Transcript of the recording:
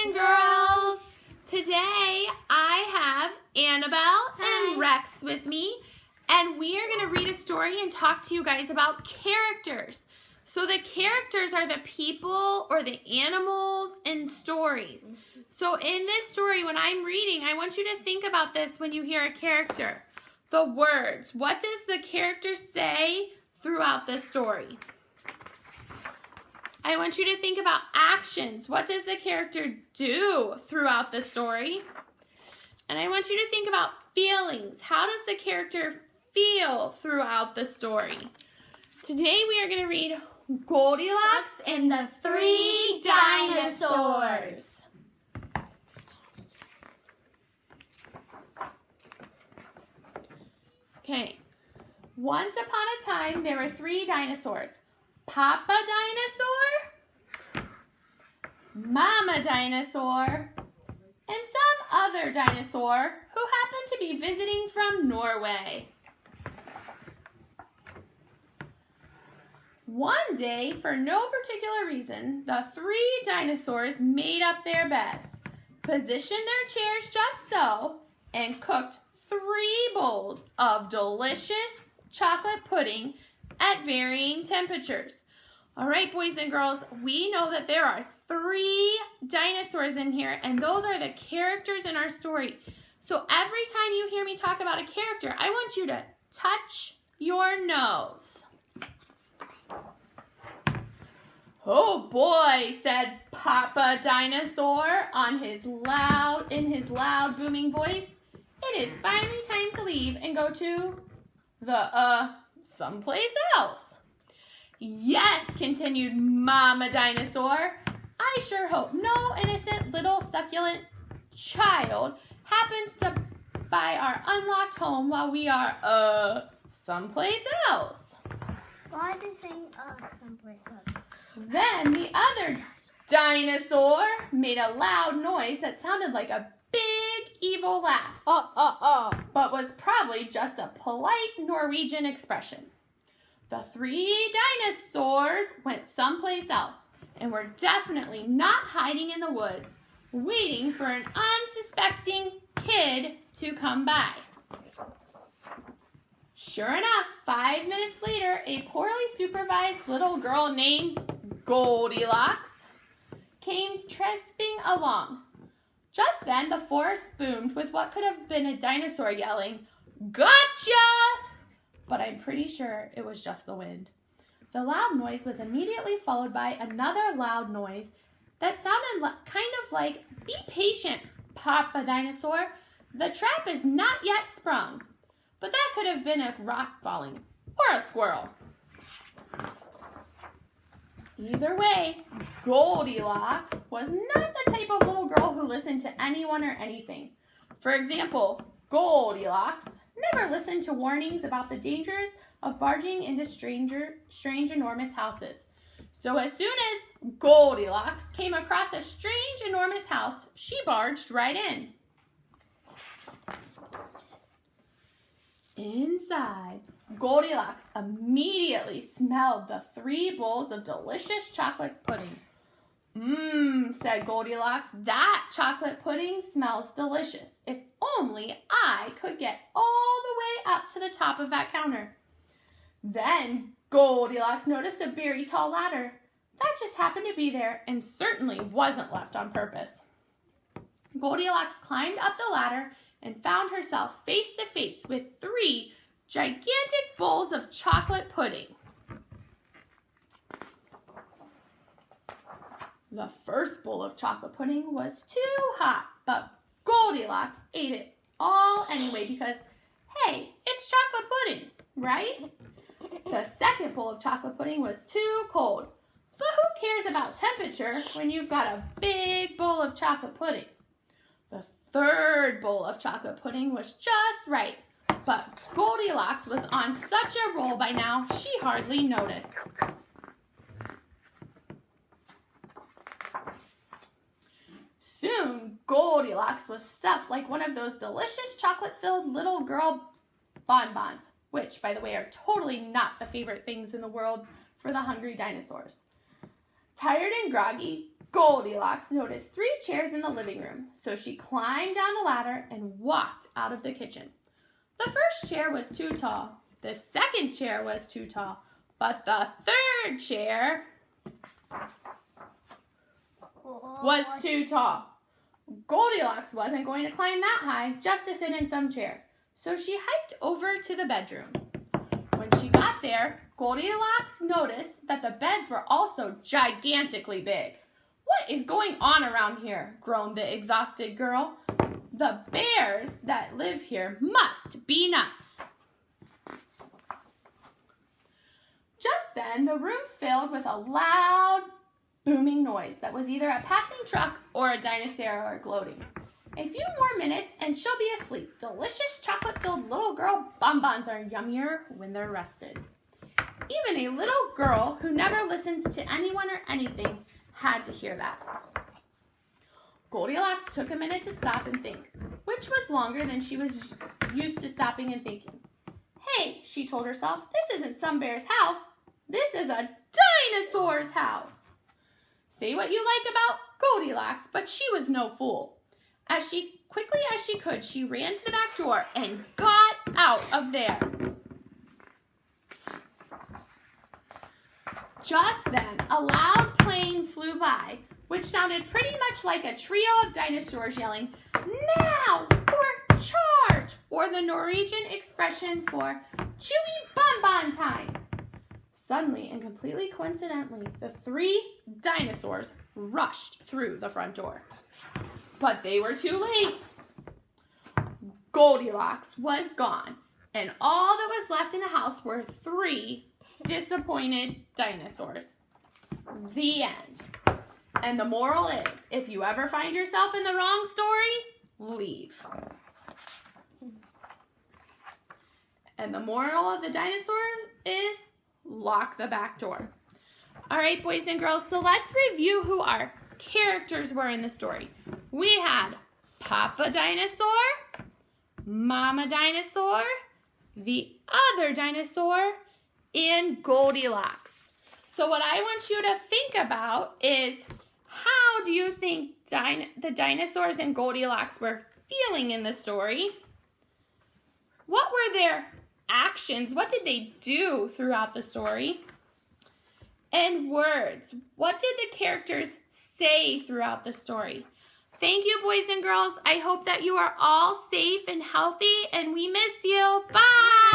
and girls! Today I have Annabelle and Rex with me, and we are going to read a story and talk to you guys about characters. So the characters are the people or the animals in stories. So in this story, when I'm reading, I want you to think about this when you hear a character. The words. What does the character say throughout the story? I want you to think about actions. What does the character do throughout the story? And I want you to think about feelings. How does the character feel throughout the story? Today we are going to read Goldilocks and the Three Dinosaurs. Okay. Once upon a time, there were 3 dinosaurs. Papa Dinosaur, Mama Dinosaur, and some other dinosaur who happened to be visiting from Norway. One day, for no particular reason, the 3 dinosaurs made up their beds, positioned their chairs just so, and cooked 3 bowls of delicious chocolate pudding at varying temperatures. All right, boys and girls, we know that there are 3 dinosaurs in here, and those are the characters in our story. So every time you hear me talk about a character, I want you to touch your nose. Oh boy, said Papa Dinosaur in his loud booming voice. It is finally time to leave and go to the, someplace else. Yes, continued Mama Dinosaur. I sure hope no innocent little succulent child happens to buy our unlocked home while we are, someplace else. Why do you think someplace else? Then the other dinosaur made a loud noise that sounded like a big evil laugh, but was probably just a polite Norwegian expression. The 3 dinosaurs went someplace else and were definitely not hiding in the woods, waiting for an unsuspecting kid to come by. Sure enough, 5 minutes later, a poorly supervised little girl named Goldilocks came tripping along. Just then, the forest boomed with what could have been a dinosaur yelling, "Gotcha!" But I'm pretty sure it was just the wind. The loud noise was immediately followed by another loud noise that sounded kind of like, "Be patient, Papa Dinosaur. The trap is not yet sprung." But that could have been a rock falling or a squirrel. Either way, Goldilocks was not the type of little girl who listened to anyone or anything. For example, Goldilocks never listened to warnings about the dangers of barging into strange enormous houses. So as soon as Goldilocks came across a strange enormous house, she barged right in. Inside, Goldilocks immediately smelled the 3 bowls of delicious chocolate pudding. Said Goldilocks, that chocolate pudding smells delicious. If only I could get all the way up to the top of that counter. Then Goldilocks noticed a very tall ladder. That just happened to be there and certainly wasn't left on purpose. Goldilocks climbed up the ladder and found herself face to face with 3 gigantic bowls of chocolate pudding. The first bowl of chocolate pudding was too hot, but Goldilocks ate it all anyway because, hey, it's chocolate pudding, right? The second bowl of chocolate pudding was too cold, but who cares about temperature when you've got a big bowl of chocolate pudding? The third bowl of chocolate pudding was just right, but Goldilocks was on such a roll by now, she hardly noticed. Soon, Goldilocks was stuffed like one of those delicious chocolate-filled little girl bonbons, which, by the way, are totally not the favorite things in the world for the hungry dinosaurs. Tired and groggy, Goldilocks noticed 3 chairs in the living room, so she climbed down the ladder and walked out of the kitchen. The first chair was too tall. The second chair was too tall. But the third chair was too tall. Goldilocks wasn't going to climb that high just to sit in some chair, so she hiked over to the bedroom. When she got there, Goldilocks noticed that the beds were also gigantically big. "What is going on around here?" groaned the exhausted girl. "The bears that live here must be nuts." Just then, the room filled with a loud, booming noise that was either a passing truck or a dinosaur gloating. "A few more minutes and she'll be asleep. Delicious chocolate-filled little girl bonbons are yummier when they're rested." Even a little girl who never listens to anyone or anything had to hear that. Goldilocks took a minute to stop and think, which was longer than she was used to stopping and thinking. "Hey," she told herself, "this isn't some bear's house. This is a dinosaur's house." Say what you like about Goldilocks, but she was no fool. As quickly as she could, she ran to the back door and got out of there. Just then, a loud plane flew by, which sounded pretty much like a trio of dinosaurs yelling, "Now!" or "Charge!" or the Norwegian expression for "chewy bonbon time." Suddenly and completely coincidentally, the 3 dinosaurs rushed through the front door. But they were too late. Goldilocks was gone, and all that was left in the house were 3 disappointed dinosaurs. The end. And the moral is, if you ever find yourself in the wrong story, leave. And the moral of the dinosaur is, lock the back door. All right, boys and girls, so let's review who our characters were in the story. We had Papa Dinosaur, Mama Dinosaur, the other dinosaur, and Goldilocks. So what I want you to think about is, how do you think the dinosaurs and Goldilocks were feeling in the story? What were their actions? What did they do throughout the story? And words. What did the characters say throughout the story? Thank you, boys and girls. I hope that you are all safe and healthy, and we miss you. Bye!